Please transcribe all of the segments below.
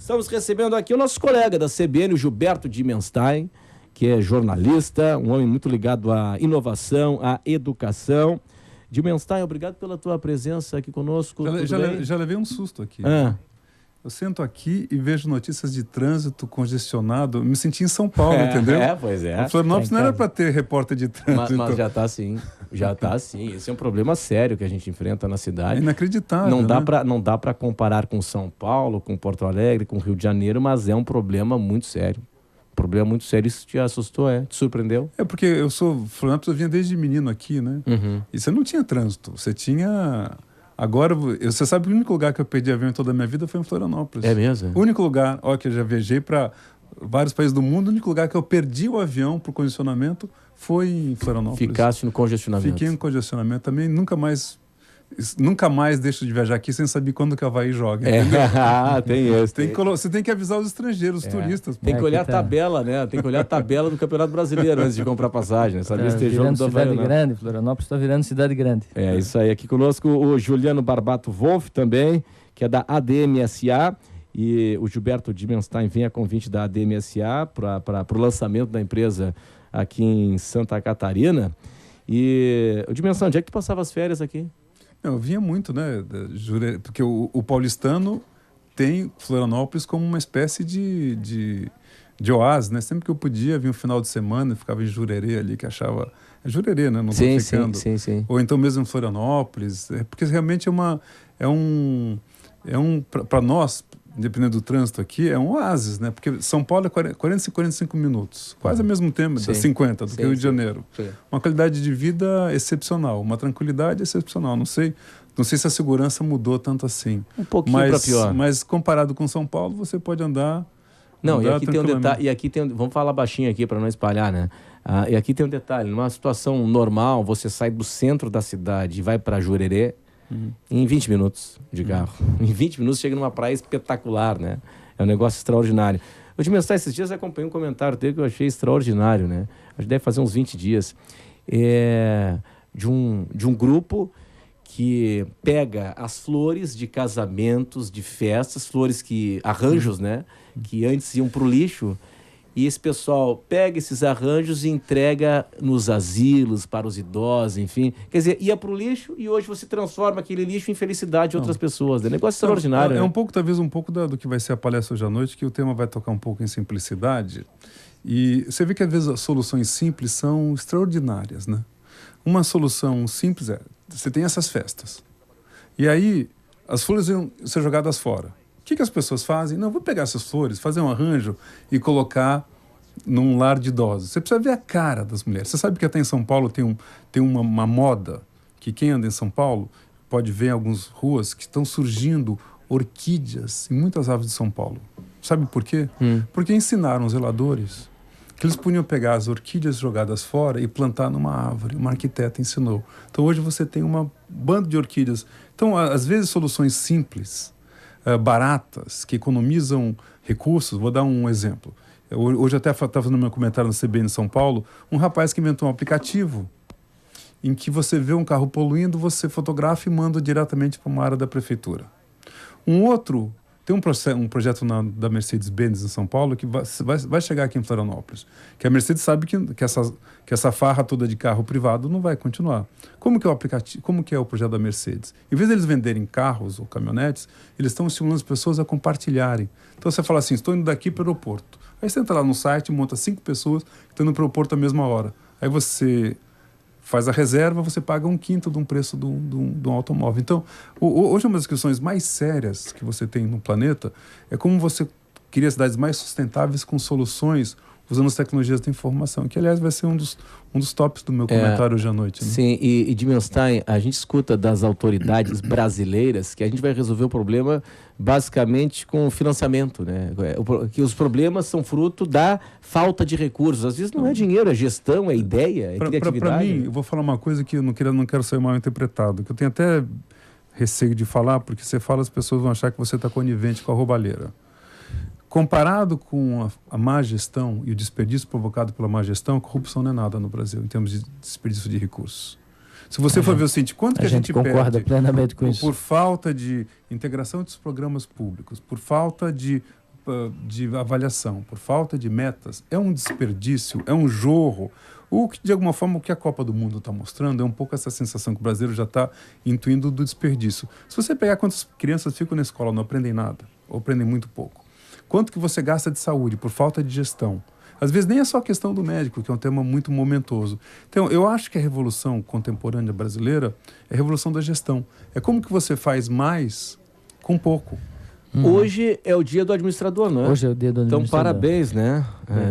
Estamos recebendo aqui o nosso colega da CBN, o Gilberto Dimenstein, que é jornalista, um homem muito ligado à inovação, à educação. Dimenstein, obrigado pela tua presença aqui conosco. Já levei um susto aqui. Eu sento aqui e vejo notícias de trânsito congestionado. Me senti em São Paulo, entendeu? Pois é. O Florianópolis não era para ter repórter de trânsito. Mas já está sim. Esse é um problema sério que a gente enfrenta na cidade. É inacreditável. Não dá para comparar com São Paulo, com Porto Alegre, com Rio de Janeiro, mas é um problema muito sério. Isso te assustou, Te surpreendeu? É porque eu sou Florianópolis, eu vinha desde menino aqui, né? Uhum. E você não tinha trânsito, você tinha... Agora, você sabe que o único lugar que eu perdi avião em toda a minha vida foi em Florianópolis. É mesmo? O único lugar, que eu já viajei para vários países do mundo, o único lugar que eu perdi o avião por congestionamento foi em Florianópolis. Ficaste no congestionamento. Fiquei no congestionamento também, nunca mais deixo de viajar aqui sem saber quando que a Havaí joga. Tem isso. Você tem que avisar os estrangeiros, os turistas. Tem que olhar a tabela, né? Tem que olhar a tabela do Campeonato Brasileiro antes de comprar passagem, né? Saber se tem jogo do Havaí, cidade grande, Florianópolis está virando cidade grande. Isso aí. Aqui conosco o Juliano Barbato Wolff também, que é da ADMSA, e o Gilberto Dimenstein vem a convite da ADMSA para o lançamento da empresa aqui em Santa Catarina. E o Dimenstein, onde é que tu passava as férias aqui? Eu vinha muito, né? Porque o paulistano tem Florianópolis como uma espécie de oásis, né? Sempre que eu podia, vinha um final de semana, ficava em Jurerê ali, que achava... É Jurerê, né? Não tô ficando. Sim. Ou então mesmo em Florianópolis. Porque realmente para nós, dependendo do trânsito aqui, é um oásis, né? Porque São Paulo é 45 minutos, quase ao mesmo tempo, 50 do que Rio de Janeiro. Sim. Uma qualidade de vida excepcional, uma tranquilidade excepcional. Não sei se a segurança mudou tanto assim. Um pouquinho para pior. Mas comparado com São Paulo, você pode andar... E aqui tem um detalhe, vamos falar baixinho aqui para não espalhar, né? E aqui tem um detalhe, numa situação normal, você sai do centro da cidade e vai para Jurerê, em 20 minutos de carro. Em 20 minutos chega numa praia espetacular, né? É um negócio extraordinário. Eu te mensagem esses dias, acompanhei um comentário dele que eu achei extraordinário, né? Acho que deve fazer uns 20 dias. De um grupo que pega as flores de casamentos, de festas, arranjos, né? Que antes iam para o lixo. E esse pessoal pega esses arranjos e entrega nos asilos, para os idosos, enfim. Quer dizer, ia para o lixo e hoje você transforma aquele lixo em felicidade de outras pessoas. É um negócio extraordinário. Talvez um pouco do que vai ser a palestra hoje à noite, que o tema vai tocar um pouco em simplicidade. E você vê que às vezes as soluções simples são extraordinárias, né? Uma solução simples você tem essas festas. E aí, as flores vão ser jogadas fora. O que as pessoas fazem? Não, vou pegar essas flores, fazer um arranjo e colocar num lar de idosos. Você precisa ver a cara das mulheres. Você sabe que até em São Paulo tem uma moda que quem anda em São Paulo pode ver em algumas ruas que estão surgindo orquídeas em muitas árvores de São Paulo. Sabe por quê? Porque ensinaram os zeladores que eles podiam pegar as orquídeas jogadas fora e plantar numa árvore. Uma arquiteta ensinou. Então hoje você tem uma banda de orquídeas. Então, às vezes, soluções simples, baratas, que economizam recursos. Vou dar um exemplo. Hoje até estava fazendo meu comentário na CBN São Paulo, um rapaz que inventou um aplicativo em que você vê um carro poluindo, você fotografa e manda diretamente para uma área da prefeitura. Um outro, tem um projeto da Mercedes-Benz em São Paulo que vai chegar aqui em Florianópolis, que a Mercedes sabe que essa farra toda de carro privado não vai continuar. Como que é o aplicativo? Como que é o projeto da Mercedes? Em vez de eles venderem carros ou caminhonetes, eles estão estimulando as pessoas a compartilharem. Então você fala assim, estou indo daqui para o aeroporto. Aí você entra lá no site, monta 5 pessoas que estão indo para o aeroporto à mesma hora. Aí você faz a reserva, você paga 1/5 de um preço de um automóvel. Então, hoje uma das questões mais sérias que você tem no planeta é como você cria cidades mais sustentáveis com soluções usando as tecnologias da informação, que aliás vai ser um dos tops do meu comentário hoje à noite. Né? Sim, e Dimenstein, a gente escuta das autoridades brasileiras que a gente vai resolver o problema basicamente com financiamento, né? Que os problemas são fruto da falta de recursos. Às vezes não é dinheiro, é gestão, é ideia, é criatividade. Para mim, eu vou falar uma coisa que eu não quero ser mal interpretado, que eu tenho até receio de falar, porque você fala, as pessoas vão achar que você está conivente com a roubalheira. Comparado com a má gestão e o desperdício provocado pela má gestão, a corrupção não é nada no Brasil, em termos de desperdício de recursos. Se você for ver o seguinte, quanto que a gente concorda plenamente com isso. Por falta de integração dos programas públicos, por falta de de avaliação, por falta de metas, é um desperdício, é um jorro. O que, de alguma forma, o que a Copa do Mundo está mostrando é um pouco essa sensação que o brasileiro já está intuindo do desperdício. Se você pegar quantas crianças ficam na escola, não aprendem nada, ou aprendem muito pouco. Quanto que você gasta de saúde por falta de gestão. Às vezes nem é só a questão do médico, que é um tema muito momentoso. Então, eu acho que a revolução contemporânea brasileira é a revolução da gestão. É como que você faz mais com pouco. Hoje é o dia do administrador, não é? Hoje é o dia do administrador. Então, parabéns, né,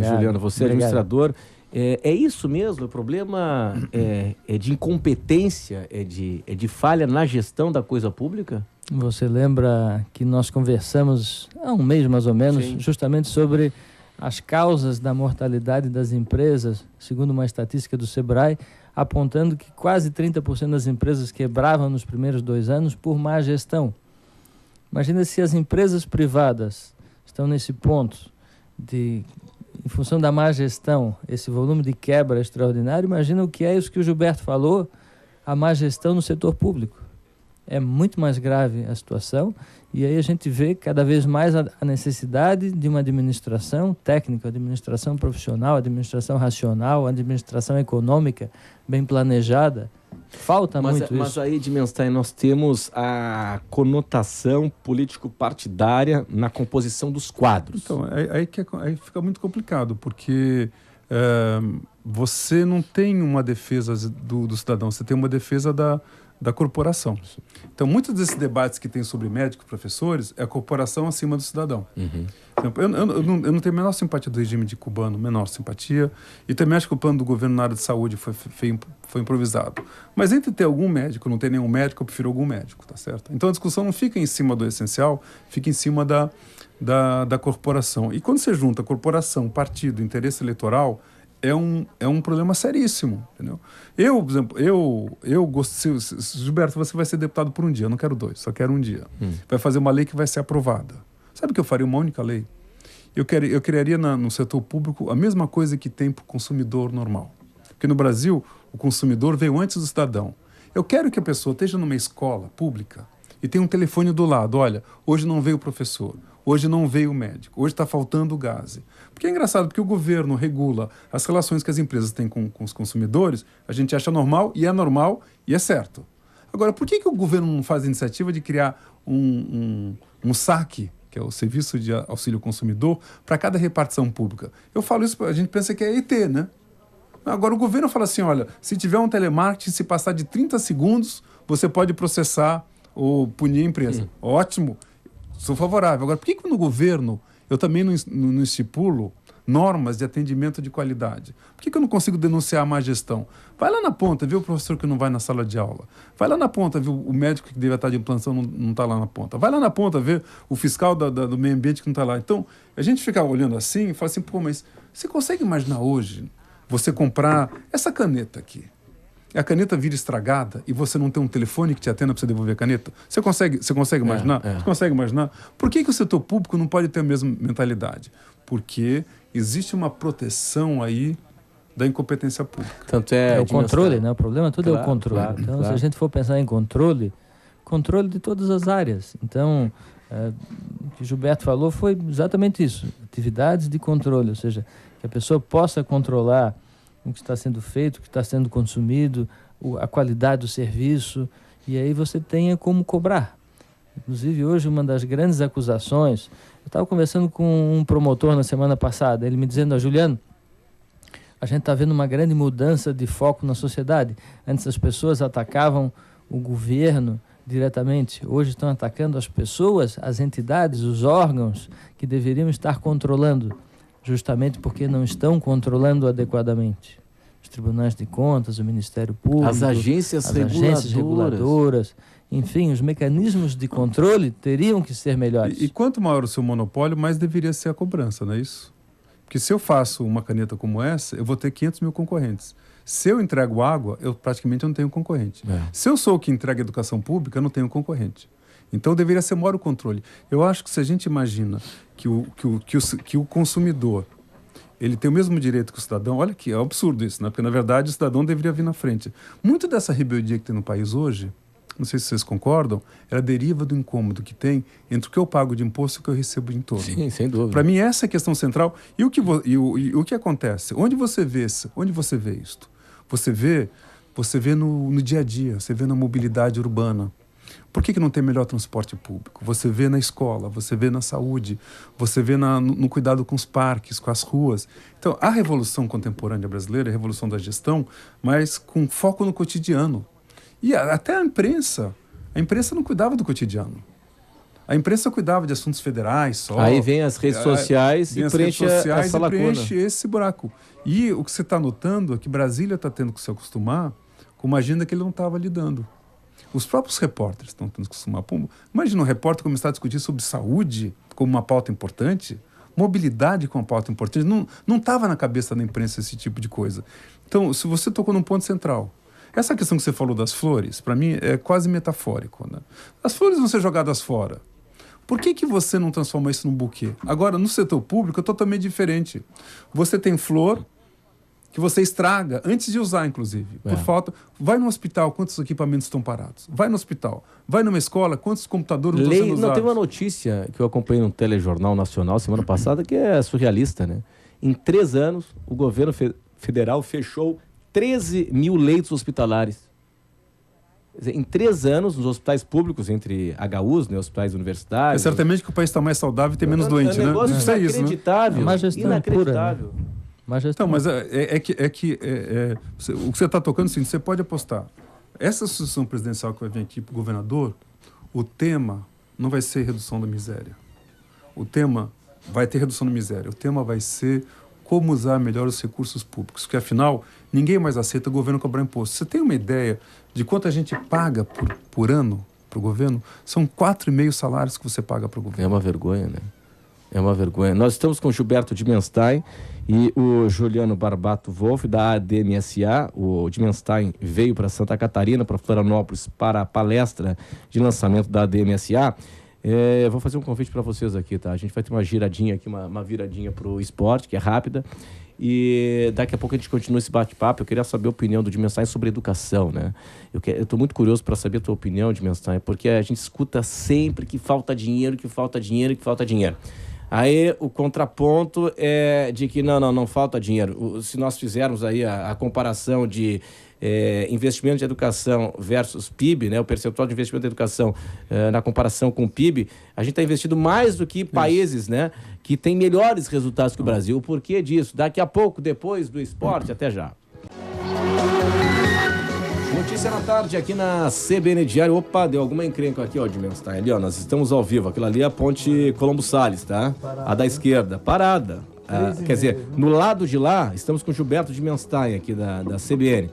Juliano? Você é administrador. É isso mesmo? O problema é de incompetência, é de falha na gestão da coisa pública? Você lembra que nós conversamos há um mês, mais ou menos, Sim, justamente sobre as causas da mortalidade das empresas, segundo uma estatística do Sebrae, apontando que quase 30% das empresas quebravam nos primeiros 2 anos por má gestão. Imagina se as empresas privadas estão nesse ponto de, em função da má gestão, esse volume de quebra extraordinário. Imagina o que é isso que o Gilberto falou, a má gestão no setor público. É muito mais grave a situação, e aí a gente vê cada vez mais a necessidade de uma administração técnica, administração profissional, administração racional, administração econômica bem planejada. Falta muito isso. Mas aí, Dimenstein, nós temos a conotação político-partidária na composição dos quadros. Então, aí fica muito complicado, porque você não tem uma defesa do cidadão, você tem uma defesa da corporação. Então, muitos desses debates que tem sobre médicos, professores, é a corporação acima do cidadão. Uhum. Eu não tenho a menor simpatia do regime de cubano, menor simpatia, e também acho que o plano do governo na área de saúde foi improvisado. Mas entre ter algum médico, não ter nenhum médico, eu prefiro algum médico, tá certo? Então a discussão não fica em cima do essencial, fica em cima da corporação. E quando você junta corporação, partido, interesse eleitoral, é um problema seríssimo, entendeu? Eu, por exemplo, eu gosto... Gilberto, você vai ser deputado por um dia, eu não quero 2, só quero um dia. Vai fazer uma lei que vai ser aprovada. Sabe o que eu faria? Uma única lei. Eu criaria no setor público a mesma coisa que tem para o consumidor normal. Porque no Brasil, o consumidor veio antes do cidadão. Eu quero que a pessoa esteja numa escola pública e tenha um telefone do lado. Olha, hoje não veio o professor, hoje não veio o médico, hoje está faltando o gás. Porque é engraçado, porque o governo regula as relações que as empresas têm com os consumidores, a gente acha normal e é certo. Agora, por que o governo não faz a iniciativa de criar um saque, que é o Serviço de Auxílio Consumidor, para cada repartição pública? Eu falo isso, a gente pensa que é ET, né? Agora o governo fala assim, olha, se tiver um telemarketing, se passar de 30 segundos, você pode processar ou punir a empresa. Ótimo, sou favorável. Agora, por que no governo eu também não estipulo normas de atendimento de qualidade? Por que eu não consigo denunciar a má gestão? Vai lá na ponta, vê o professor que não vai na sala de aula. Vai lá na ponta, vê o médico que deve estar de plantão não está lá na ponta. Vai lá na ponta, vê o fiscal do meio ambiente que não está lá. Então, a gente fica olhando assim e fala assim, pô, mas você consegue imaginar hoje você comprar essa caneta aqui? A caneta vira estragada e você não tem um telefone que te atenda para você devolver a caneta? Você consegue imaginar? Você consegue imaginar? Por que o setor público não pode ter a mesma mentalidade? Porque existe uma proteção aí da incompetência pública. Tanto é o controle, né? O problema todo é o controle. Claro, então, claro. Se a gente for pensar em controle de todas as áreas. Então, o que o Gilberto falou foi exatamente isso. Atividades de controle, ou seja, que a pessoa possa controlar o que está sendo feito, o que está sendo consumido, a qualidade do serviço, e aí você tenha como cobrar. Inclusive, hoje, uma das grandes acusações, eu estava conversando com um promotor na semana passada, ele me dizendo, Juliano, a gente está vendo uma grande mudança de foco na sociedade. Antes as pessoas atacavam o governo diretamente, hoje estão atacando as pessoas, as entidades, os órgãos que deveriam estar controlando, justamente porque não estão controlando adequadamente. Os tribunais de contas, o Ministério Público, as agências reguladoras, enfim, os mecanismos de controle teriam que ser melhores. E quanto maior o seu monopólio, mais deveria ser a cobrança, não é isso? Porque se eu faço uma caneta como essa, eu vou ter 500 mil concorrentes. Se eu entrego água, eu praticamente não tenho concorrente. Se eu sou o que entrega educação pública, eu não tenho concorrente. Então deveria ser maior o controle. Eu acho que se a gente imagina que o consumidor ele tem o mesmo direito que o cidadão, olha que é um absurdo isso, né? Porque na verdade o cidadão deveria vir na frente. Muito dessa rebeldia que tem no país hoje não sei se vocês concordam, ela deriva do incômodo que tem entre o que eu pago de imposto e o que eu recebo de entorno. Sim, sem dúvida. Para mim, essa é a questão central. E o que acontece? Onde você vê isto? Você vê no dia a dia, você vê na mobilidade urbana. Por que não tem melhor transporte público? Você vê na escola, você vê na saúde, você vê no cuidado com os parques, com as ruas. Então, a revolução contemporânea brasileira é a revolução da gestão, mas com foco no cotidiano. E até a imprensa não cuidava do cotidiano. A imprensa cuidava de assuntos federais só. Aí vem as redes sociais e preenche essa lacuna. Preenche esse buraco. E o que você está notando é que Brasília está tendo que se acostumar com uma agenda que ele não estava lidando. Os próprios repórteres estão tendo que se acostumar. Imagina um repórter começar a discutir sobre saúde como uma pauta importante, mobilidade como uma pauta importante. Não estava na cabeça da imprensa esse tipo de coisa. Então, se você tocou num ponto central, essa questão que você falou das flores, para mim, é quase metafórico, né? As flores vão ser jogadas fora. Por que você não transforma isso num buquê? Agora, no setor público, é totalmente diferente. Você tem flor que você estraga antes de usar, inclusive. Por falta. Vai no hospital, quantos equipamentos estão parados? Vai no hospital. Vai numa escola, quantos computadores não estão sendo usados? Tem uma notícia que eu acompanhei no Telejornal Nacional semana passada que é surrealista, né? Em 3 anos, o governo federal fechou 13 mil leitos hospitalares. Quer dizer, em 3 anos, nos hospitais públicos, entre HUs, né, hospitais universitários... É certamente que o país está mais saudável e tem menos doente, né? Isso é inacreditável. É uma gestão inacreditável. Pura, né? Então, mas o que você está tocando, assim, você pode apostar. Essa sucessão presidencial que vai vir aqui para o governador, o tema não vai ser redução da miséria. O tema vai ter redução da miséria. O tema vai ser como usar melhor os recursos públicos, porque afinal ninguém mais aceita o governo cobrar imposto. Você tem uma ideia de quanto a gente paga por ano para o governo? São 4,5 salários que você paga para o governo. É uma vergonha, né? É uma vergonha. Nós estamos com o Gilberto Dimenstein e o Juliano Barbato Wolff, da ADMSA. O Dimenstein veio para Santa Catarina, para Florianópolis, para a palestra de lançamento da ADMSA. Vou fazer um convite para vocês aqui, tá? A gente vai ter uma giradinha aqui, uma viradinha para o esporte, que é rápida. E daqui a pouco a gente continua esse bate-papo. Eu queria saber a opinião do Dimenstein sobre educação, né? Eu estou muito curioso para saber a tua opinião, Dimenstein, porque a gente escuta sempre que falta dinheiro, que falta dinheiro, que falta dinheiro. Aí o contraponto é de que não falta dinheiro. Se nós fizermos aí a comparação de investimento de educação versus PIB, né, o percentual de investimento de educação na comparação com o PIB, a gente está investindo mais do que países, né, que têm melhores resultados que o Brasil. O porquê disso? Daqui a pouco, depois do esporte, até já. Notícia na tarde aqui na CBN Diário. Opa, deu alguma encrenca aqui, ó, Dimenstein. Ali, ó, nós estamos ao vivo. Aquilo ali é a ponte Colombo Salles, tá? Parada. A da esquerda. Parada. Quer dizer, no lado de lá, estamos com o Gilberto Dimenstein aqui da CBN.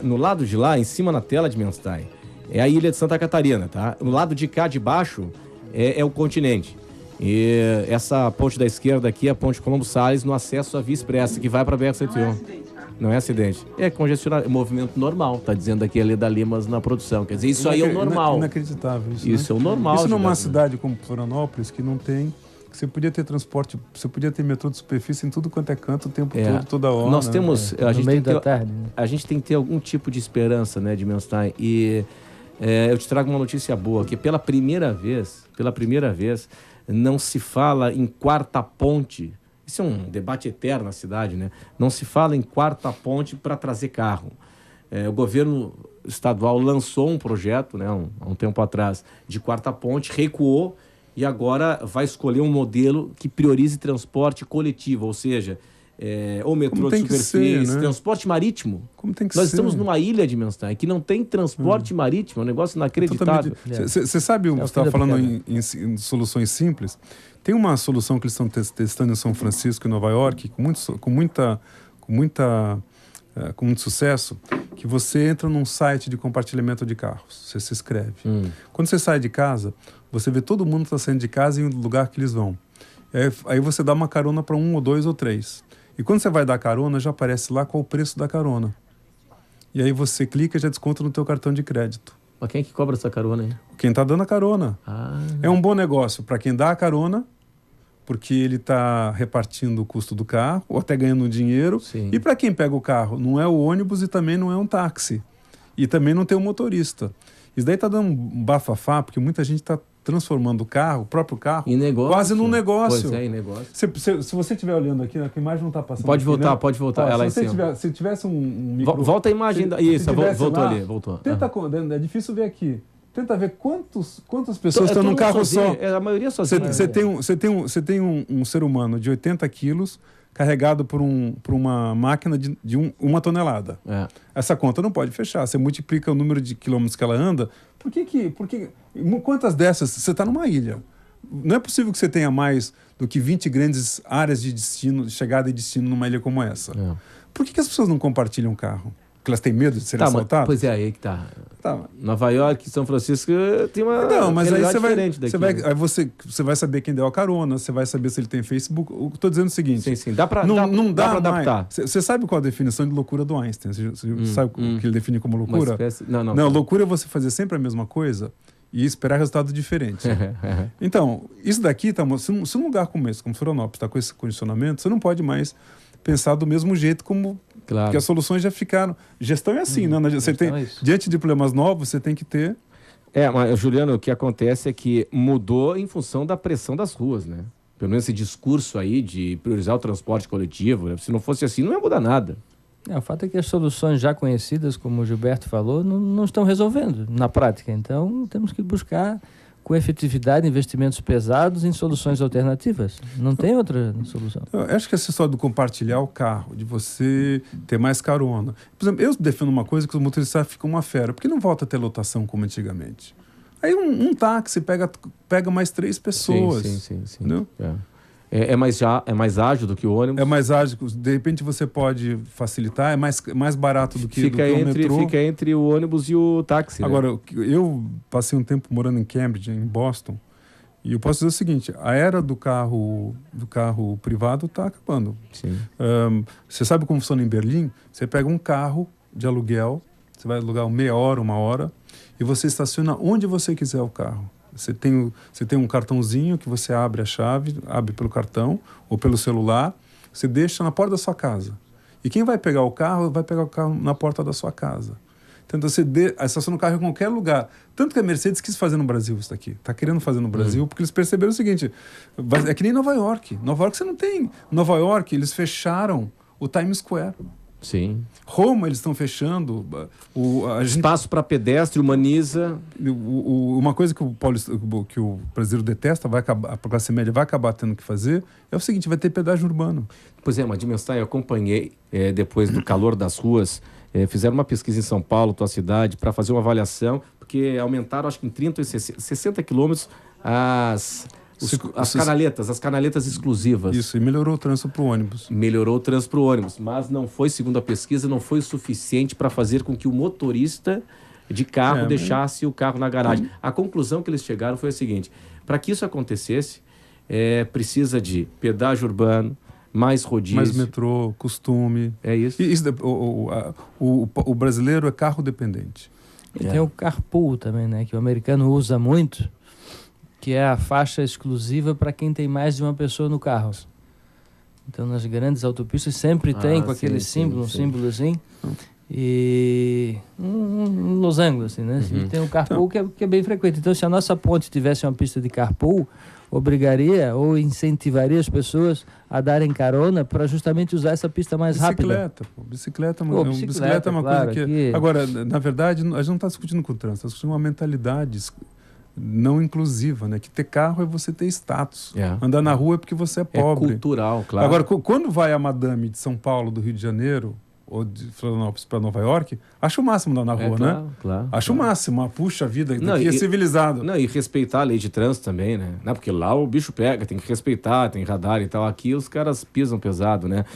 No lado de lá, em cima na tela, Dimenstein, é a ilha de Santa Catarina, tá? No lado de cá, de baixo, é o continente. E essa ponte da esquerda aqui é a ponte Colombo Salles no acesso à Via Expressa, que vai para a BR-101. Não é acidente. É congestionamento, movimento normal, tá dizendo aqui a Leda Limas na produção. Quer dizer, isso aí é o normal. Inacreditável isso, isso, né? É o normal. Isso numa cidade como Florianópolis, que não tem... Você podia ter transporte, você podia ter metrô de superfície em tudo quanto é canto, o tempo todo, toda hora. Nós temos... tarde, né? A gente tem que ter algum tipo de esperança, né, Dimenstein? E eu te trago uma notícia boa, que pela primeira vez, não se fala em quarta ponte. Isso é um debate eterno na cidade, né? Não se fala em quarta ponte para trazer carro. O governo estadual lançou um projeto, né, há um tempo atrás, de quarta ponte, recuou e agora vai escolher um modelo que priorize transporte coletivo, ou seja, ou metrô de superfície, né? Transporte marítimo. Como tem que Nós ser? Estamos numa ilha de Dimenstein que não tem transporte marítimo, é um negócio inacreditável. Você sabe, você estava falando em soluções simples. Tem uma solução que eles estão testando em São Francisco e Nova York, com muito sucesso, que você entra num site de compartilhamento de carros. Você se inscreve. Quando você sai de casa, você vê todo mundo está saindo de casa e o lugar que eles vão. Aí você dá uma carona para 1 ou 2 ou 3. E quando você vai dar carona, já aparece lá qual o preço da carona. E aí você clica e já desconta no teu cartão de crédito. Mas quem é que cobra essa carona aí? Quem está dando a carona. É um bom negócio para quem dá a carona, porque ele está repartindo o custo do carro, ou até ganhando dinheiro. Sim. E para quem pega o carro, não é o ônibus e também não é um táxi. E também não tem um motorista. Isso daí está dando um bafafá, porque muita gente está transformando o próprio carro, em negócio. Quase num negócio. Pois é, em negócio. Se você estiver olhando aqui, a imagem não está passando. Pode aqui, voltar, né? pode voltar. Ela se tivesse um micro... Volta a imagem. Isso, voltou lá, ali. Voltou. É difícil ver aqui. Tenta ver quantas pessoas estão num carro sozinho, só. A maioria sozinha. Você tem um ser humano de 80 quilos carregado por uma máquina de 1 tonelada. É. Essa conta não pode fechar. Você multiplica o número de quilômetros que ela anda. Quantas dessas? Você está numa ilha. Não é possível que você tenha mais do que 20 grandes áreas de destino, de chegada e destino numa ilha como essa. É. Por que as pessoas não compartilham o carro? Porque elas têm medo de serem assaltadas? Pois é, aí que tá. Nova York, São Francisco tem uma mas aí diferente daqui. Você vai saber quem deu a carona, você vai saber se ele tem Facebook. Eu estou dizendo o seguinte... Sim. Dá para adaptar. Você sabe qual a definição de loucura do Einstein? Você sabe o que ele define como loucura? Não, loucura é você fazer sempre a mesma coisa e esperar resultado diferente. Então, isso daqui, se um lugar como esse, como Florianópolis, está com esse condicionamento, você não pode mais pensar do mesmo jeito como... Claro. Porque as soluções já ficaram... Gestão é assim, né? Diante de problemas novos, você tem que ter... Mas, Juliano, o que acontece é que mudou em função da pressão das ruas, né? Pelo menos esse discurso aí de priorizar o transporte coletivo, né? Se não fosse assim, não ia mudar nada. O fato é que as soluções já conhecidas, como o Gilberto falou, não estão resolvendo na prática. Então, temos que buscar com efetividade investimentos pesados em soluções alternativas. Não tem outra solução. Eu acho que essa história do compartilhar o carro, de você ter mais carona. Por exemplo, eu defendo uma coisa que os motoristas ficam uma fera, porque não volta a ter lotação como antigamente. Aí um táxi pega mais 3 pessoas. Sim. Entendeu? É mais ágil do que o ônibus. É mais ágil. De repente você pode facilitar, é mais barato do que o metrô. Fica entre o ônibus e o táxi. Agora, né? Eu passei um tempo morando em Cambridge, em Boston, e eu posso dizer o seguinte, a era do carro privado está acabando. Sim. Você sabe como funciona em Berlim? Você pega um carro de aluguel, você vai alugar meia hora, 1 hora, e você estaciona onde você quiser o carro. Você tem um cartãozinho que você abre a chave, abre pelo cartão ou pelo celular, você deixa na porta da sua casa. E quem vai pegar o carro, vai pegar o carro na porta da sua casa. Então você estaciona o carro em qualquer lugar. Tanto que a Mercedes quis fazer no Brasil isso daqui. Está querendo fazer no Brasil, porque eles perceberam o seguinte, é que nem Nova York. Nova York você não tem. Nova York, eles fecharam o Times Square. Sim. Roma, eles estão fechando. Espaço para pedestre, humaniza. Uma coisa que o brasileiro detesta, a classe média vai acabar tendo que fazer, é o seguinte, vai ter pedágio urbano. Pois é, uma dimensão, eu acompanhei, depois do calor das ruas, fizeram uma pesquisa em São Paulo, tua cidade, para fazer uma avaliação, porque aumentaram, acho que em 30 e 60 quilômetros as canaletas exclusivas. Isso, e melhorou o trânsito para o ônibus. Mas não foi, segundo a pesquisa, não foi o suficiente para fazer com que o motorista de carro deixasse o carro na garagem. A conclusão que eles chegaram foi a seguinte, para que isso acontecesse, precisa de pedágio urbano, mais rodízio. Mais metrô, costume. É isso. O brasileiro é carro dependente. E tem o carpool também, né, que o americano usa muito, que é a faixa exclusiva para quem tem mais de uma pessoa no carro. Então, nas grandes autopistas sempre tem com aquele símbolo assim. E um losango, assim, né? E tem o carpool que é bem frequente. Então, se a nossa ponte tivesse uma pista de carpool, obrigaria ou incentivaria as pessoas a darem carona para justamente usar essa pista mais rápida. Bicicleta é uma coisa que... Agora, na verdade, a gente não está discutindo com o trânsito, está discutindo uma mentalidade não inclusiva, né? Que ter carro é você ter status. Andar na rua é porque você é pobre. É cultural, claro. Agora, quando vai a madame de São Paulo, do Rio de Janeiro, ou de Florianópolis para Nova York, acho o máximo andar na rua, claro, né? Claro, acho o máximo. Puxa vida, daqui é civilizado. Não, e respeitar a lei de trânsito também, né? Não, porque lá o bicho pega, tem que respeitar, tem radar e tal. Aqui os caras pisam pesado, né?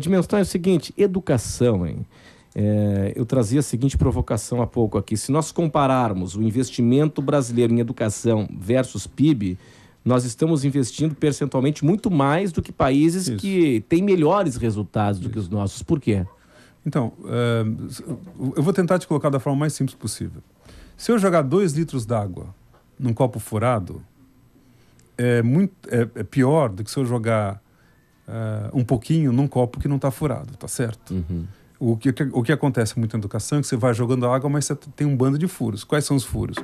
Dimensão é o seguinte, educação, hein? Eu trazia a seguinte provocação há pouco aqui. Se nós compararmos o investimento brasileiro em educação versus PIB, nós estamos investindo percentualmente muito mais do que países que têm melhores resultados do que os nossos. Por quê? Então, eu vou tentar te colocar da forma mais simples possível. Se eu jogar 2 litros d'água num copo furado, é pior do que se eu jogar um pouquinho num copo que não está furado, tá certo? O que acontece muito na educação é que você vai jogando água, mas você tem um bando de furos. Quais são os furos?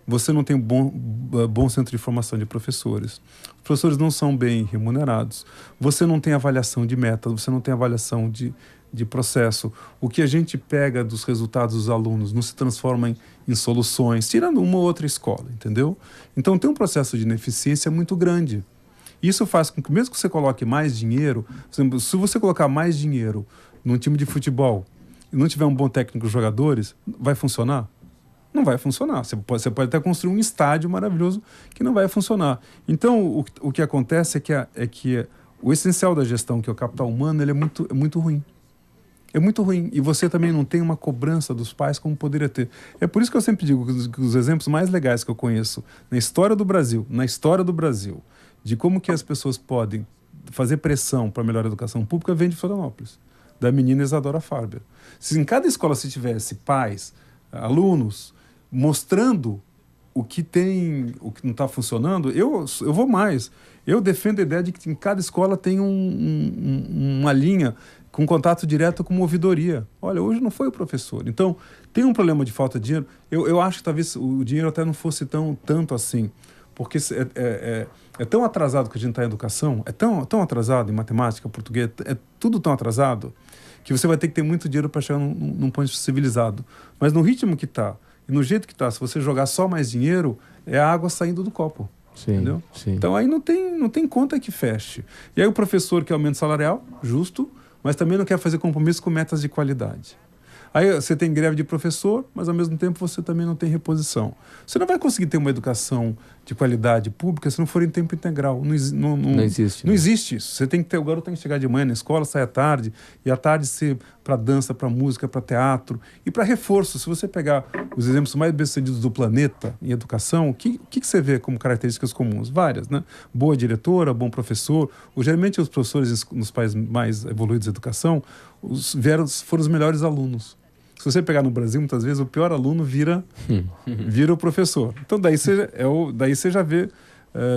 Você não tem bom centro de formação de professores. Os professores não são bem remunerados. Você não tem avaliação de metas, você não tem avaliação de processo. O que a gente pega dos resultados dos alunos não se transforma em soluções, tirando uma ou outra escola, entendeu? Então tem um processo de ineficiência muito grande. Isso faz com que, mesmo que você coloque mais dinheiro, por exemplo, se você colocar mais dinheiro num time de futebol e não tiver um bom técnico de jogadores, vai funcionar? Não vai funcionar. Você pode até construir um estádio maravilhoso que não vai funcionar. Então, o que acontece é que o essencial da gestão, que é o capital humano, ele é muito ruim. É muito ruim. E você também não tem uma cobrança dos pais como poderia ter. É por isso que eu sempre digo que os exemplos mais legais que eu conheço na história do Brasil, de como que as pessoas podem fazer pressão para melhorar a educação pública, vem de Florianópolis, da menina Isadora Farber. Se em cada escola se tivesse pais, alunos, mostrando o que não está funcionando, eu vou mais. Eu defendo a ideia de que em cada escola tem uma linha com contato direto com uma ouvidoria. Olha, hoje não foi o professor. Então, tem um problema de falta de dinheiro. Eu acho que talvez o dinheiro até não fosse tanto assim, porque é tão atrasado que a gente está em educação, é tão atrasado em matemática, português, é tudo tão atrasado, que você vai ter que ter muito dinheiro para chegar num ponto civilizado. Mas no ritmo que está, e no jeito que está, se você jogar só mais dinheiro, é a água saindo do copo. Sim, entendeu? Sim. Então aí não tem conta que feche. E aí o professor quer aumento salarial, justo, mas também não quer fazer compromisso com metas de qualidade. Aí você tem greve de professor, mas ao mesmo tempo você também não tem reposição. Você não vai conseguir ter uma educação de qualidade pública se não for em tempo integral. Não existe. Não existe isso. O garoto tem que chegar de manhã na escola, sair à tarde, e à tarde ser para dança, para música, para teatro. E para reforço, se você pegar os exemplos mais bem-sucedidos do planeta em educação, o que você vê como características comuns? Várias, né? Boa diretora, bom professor. Geralmente os professores nos países mais evoluídos de educação foram os melhores alunos. Se você pegar no Brasil, muitas vezes o pior aluno vira o professor. Então daí você já vê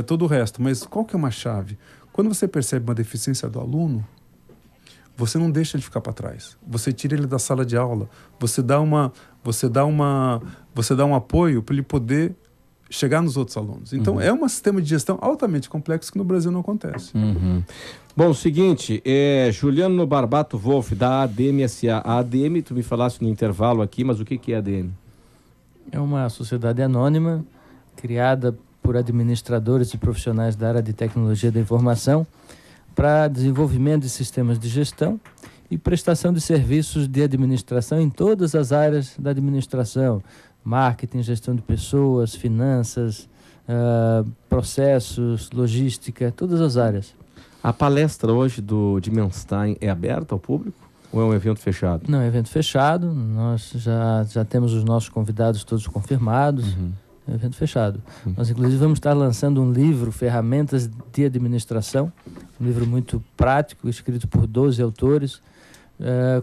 todo o resto. Mas qual que é uma chave? Quando você percebe uma deficiência do aluno, você não deixa ele ficar para trás. Você tira ele da sala de aula. Você dá um apoio para ele poder chegar nos outros alunos. Então é um sistema de gestão altamente complexo que no Brasil não acontece. Bom, o seguinte, Juliano Barbato Wolff, da ADM-SA. A ADM, tu me falaste no intervalo aqui, mas o que é a ADM? É uma sociedade anônima, criada por administradores e profissionais da área de tecnologia da informação, para desenvolvimento de sistemas de gestão e prestação de serviços de administração em todas as áreas da administração: marketing, gestão de pessoas, finanças, processos, logística, todas as áreas. A palestra hoje de Menstein é aberta ao público ou é um evento fechado? Não, é um evento fechado. Nós já temos os nossos convidados todos confirmados. É um evento fechado. Nós, inclusive, vamos estar lançando um livro, Ferramentas de Administração, um livro muito prático, escrito por 12 autores,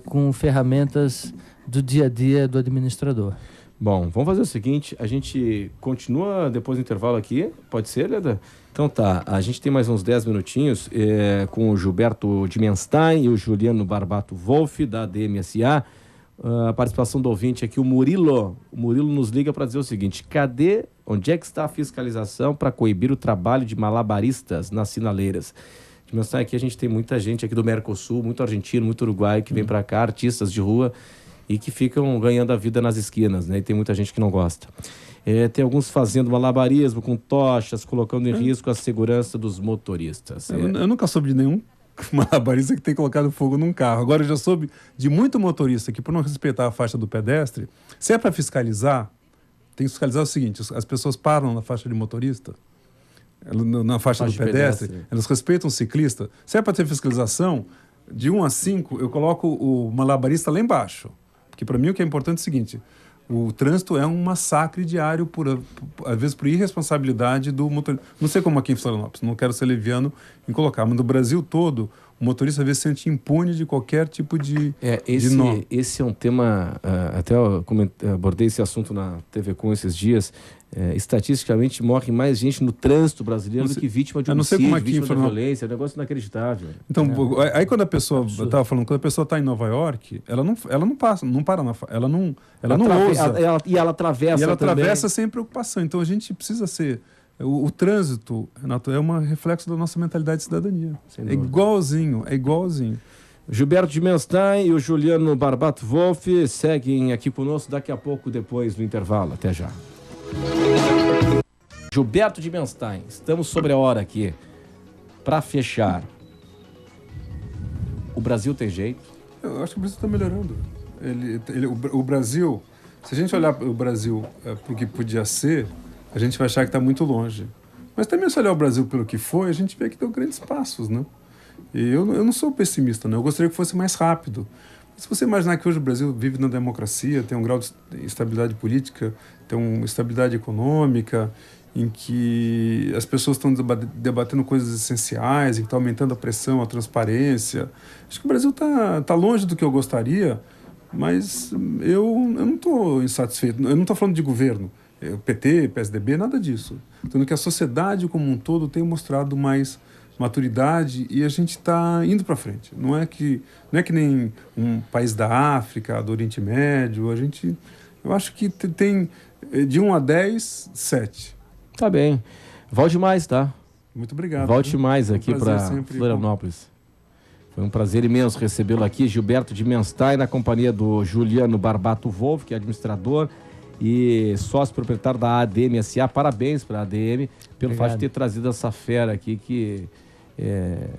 com ferramentas do dia a dia do administrador. Bom, vamos fazer o seguinte, a gente continua depois do intervalo aqui, pode ser, Leda? Então tá, a gente tem mais uns 10 minutinhos com o Gilberto de Menstein e o Juliano Barbato Wolff, da ADM-SA. A participação do ouvinte aqui, o Murilo. O Murilo nos liga para dizer o seguinte: onde é que está a fiscalização para coibir o trabalho de malabaristas nas sinaleiras? De Menstein, aqui a gente tem muita gente aqui do Mercosul, muito argentino, muito uruguaio, que vem para cá, artistas de rua, e que ficam ganhando a vida nas esquinas, né? E tem muita gente que não gosta. Tem alguns fazendo malabarismo com tochas, colocando em risco a segurança dos motoristas. Eu nunca soube de nenhum malabarista que tem colocado fogo num carro. Agora eu já soube de muito motorista que, por não respeitar a faixa do pedestre, se é para fiscalizar, tem que fiscalizar o seguinte: as pessoas param na faixa de motorista, na faixa do pedestre, elas respeitam o ciclista. Se é para ter fiscalização, de 1 a 5, eu coloco o malabarista lá embaixo. Porque para mim o que é importante é o seguinte: o trânsito é um massacre diário, às vezes por irresponsabilidade do motorista. Não sei como aqui em Florianópolis, não quero ser leviano em colocar, mas no Brasil todo, o motorista às vezes se sente impune de qualquer tipo de nó. Esse é um tema, até eu abordei esse assunto na TV Com esses dias, estatisticamente morre mais gente no trânsito brasileiro do que vítima de homicídio, vítima de violência. É um negócio inacreditável. Então, aí quando a pessoa, eu estava falando, quando a pessoa está em Nova York, ela não passa, não para, ela não ousa. Ela atravessa. E ela atravessa sem preocupação. Então a gente precisa ser... O trânsito, Renato, é um reflexo da nossa mentalidade de cidadania. É igualzinho. Gilberto de Menstein e o Juliano Barbato Wolff seguem aqui conosco daqui a pouco, depois do intervalo. Até já. Gilberto de Menstein, estamos sobre a hora aqui. Para fechar, o Brasil tem jeito? Eu acho que o Brasil está melhorando. O Brasil, se a gente olhar o Brasil para o que podia ser, a gente vai achar que está muito longe. Mas também se olhar o Brasil pelo que foi, a gente vê que deu grandes passos, né? E eu não sou pessimista, né? Eu gostaria que fosse mais rápido. Mas se você imaginar que hoje o Brasil vive na democracia, tem um grau de estabilidade política, tem uma estabilidade econômica, em que as pessoas estão debatendo coisas essenciais, em que está aumentando a pressão, a transparência. Acho que o Brasil está longe do que eu gostaria, mas eu não estou insatisfeito. Eu não estou falando de governo. PT, PSDB, nada disso. Estou que a sociedade como um todo tem mostrado mais maturidade e a gente está indo para frente. Não é que nem um país da África, do Oriente Médio. Eu acho que tem de 1 a 10, 7. Tá bem. Volte mais, tá? Muito obrigado. Volte mais aqui para Florianópolis. Foi um prazer imenso recebê-lo aqui, Gilberto de Menstein, na companhia do Juliano Barbato Wolff, que é administrador e sócio proprietário da ADM SA. Parabéns para a ADM pelo fato de ter trazido essa fera aqui que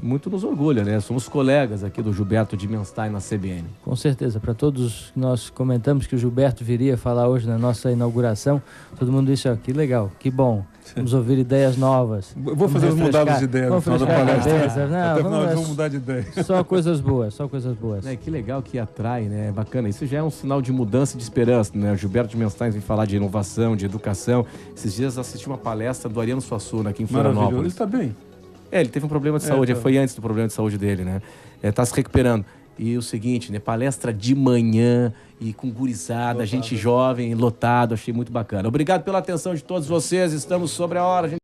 muito nos orgulha, né? Somos colegas aqui do Gilberto de Menstein na CBN. Com certeza, para todos nós comentamos que o Gilberto viria falar hoje na nossa inauguração, todo mundo disse, que legal, que bom, vamos ouvir ideias novas. Vou fazer as mudadas de ideia no final da palestra. Vamos mudar de ideia. Só coisas boas. Que legal, que atrai, né? Bacana. Isso já é um sinal de mudança e de esperança, né? O Gilberto de Menstein vem falar de inovação, de educação. Esses dias assisti uma palestra do Ariano Suassuna aqui em Florianópolis. Ele está bem. Ele teve um problema de saúde, foi antes do problema de saúde dele, né? Tá se recuperando. E o seguinte, né? Palestra de manhã e com gurizada, gente jovem, lotado, achei muito bacana. Obrigado pela atenção de todos vocês, estamos sobre a hora.